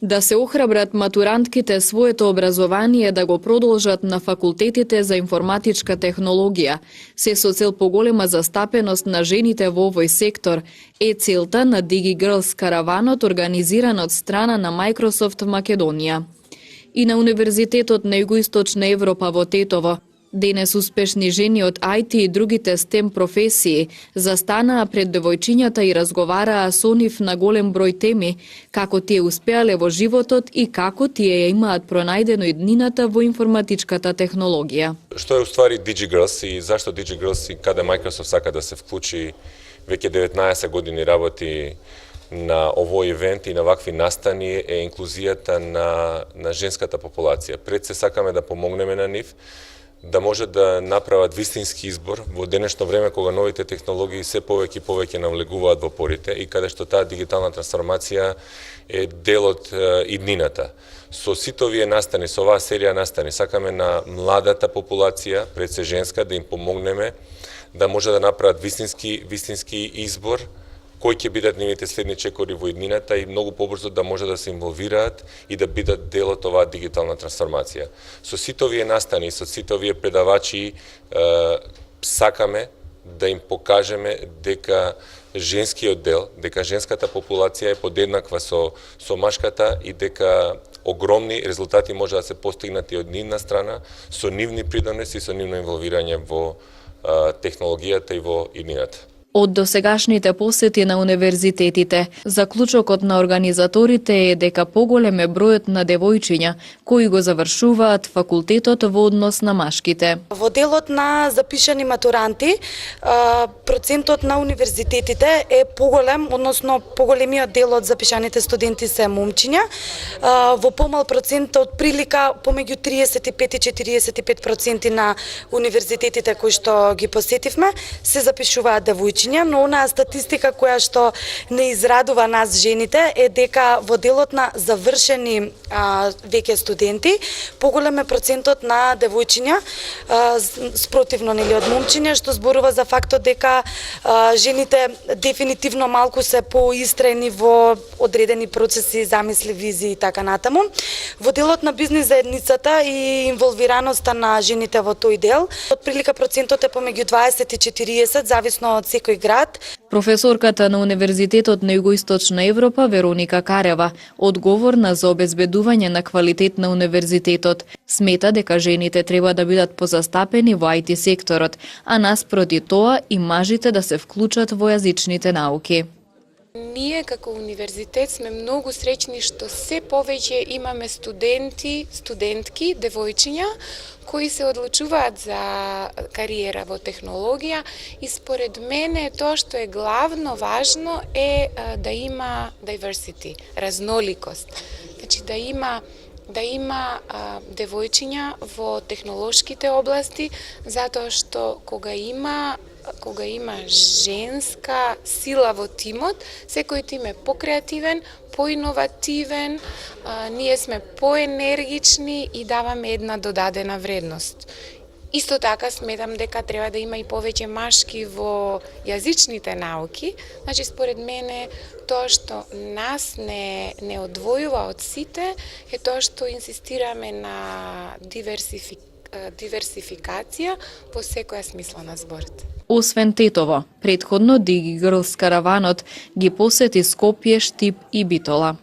Да се охрабрат матурантките своето образование да го продолжат на факултетите за информатичка технологија, се со цел поголема застапеност на жените во овој сектор, е целта на DigiGirls караванот организиран од страна на Microsoft Македонија. И на Универзитетот на Југоисточна Европа во Тетово, денес успешни жени од IT и другите STEM професии застанаа пред девојчињата и разговараа со нив на голем број теми, како тие успеале во животот и како тие ја имаат пронајдено иднината во информатичката технологија. Што е уствари DigiGirls и зашто DigiGirls и каде Microsoft сака да се вклучи, веќе 19 години работи на овој ивент и на вакви настани, е инклузијата на женската популација. Пред се сакаме да помогнеме на нив, да може да направат вистински избор во денешно време кога новите технологии се повеќе и повеќе навлегуваат во порите и каде што таа дигитална трансформација е дел од иднината. Со сите овие настани, со оваа серија настани, сакаме на младата популација, пред се женска, да им помогнеме да може да направат вистински избор, кои ќе бидат нивните следни чекори во иднината и многу побрзо да може да се инволвираат и да бидат дел од оваа дигитална трансформација. Со сите овие настани, со сите овие предавачи, сакаме да им покажеме дека женскиот дел, дека женската популација е подеднаква со машката и дека огромни резултати може да се постигнати од нивна страна, со нивни придонеси и со нивно инволвирање во технологијата и во иднината. Од досегашните посети на универзитетите, заклучокот на организаторите е дека поголем е бројот на девојчиња кои го завршуваат факултетот во однос на машките. Во делот на запишани матуранти, процентот на универзитетите е поголем, односно поголемиот дел од запишаните студенти се момчиња, во помал процент од прилика помеѓу 35 и 45% на универзитетите кои што ги посетивме се запишуваат девојчиња. Но онаа статистика која што не израдува нас жените е дека во делот на завршени веќе студенти поголем е процентот на девојчиња спротивно нели од момчиња, што зборува за фактот дека жените дефинитивно малку се поистрени во одредени процеси, замисли, визии и така натаму. Во делот на бизнис заедницата и инволвираноста на жените во тој дел, отприлика процентот е помеѓу 20 и 40, зависно од секој град. Професорката на Универзитетот на Југоисточна Европа Вероника Карева, одговорна за обезбедување на квалитет на универзитетот, смета дека жените треба да бидат позастапени во IT секторот, а наспроти тоа и мажите да се вклучат во јазичните науки. Ние како универзитет сме многу среќни што се повеќе имаме студенти, студентки, девојчиња кои се одлучуваат за кариера во технологија и според мене тоа што е главно важно е да има diversity, разноликост. Значи да има девојчиња во технолошките области, затоа што кога има женска сила во тимот, секој тим е покреативен, поиновативен, ние сме поенергични и даваме една додадена вредност. Исто така сметам дека треба да има и повеќе машки во јазичните науки. Значи според мене тоа што нас не одвојува од сите е тоа што инсистираме на диверсификација во секоја смисла на зборот. Освен Тетово, претходно DigiGirls караванот ги посети Скопје, Штип и Битола.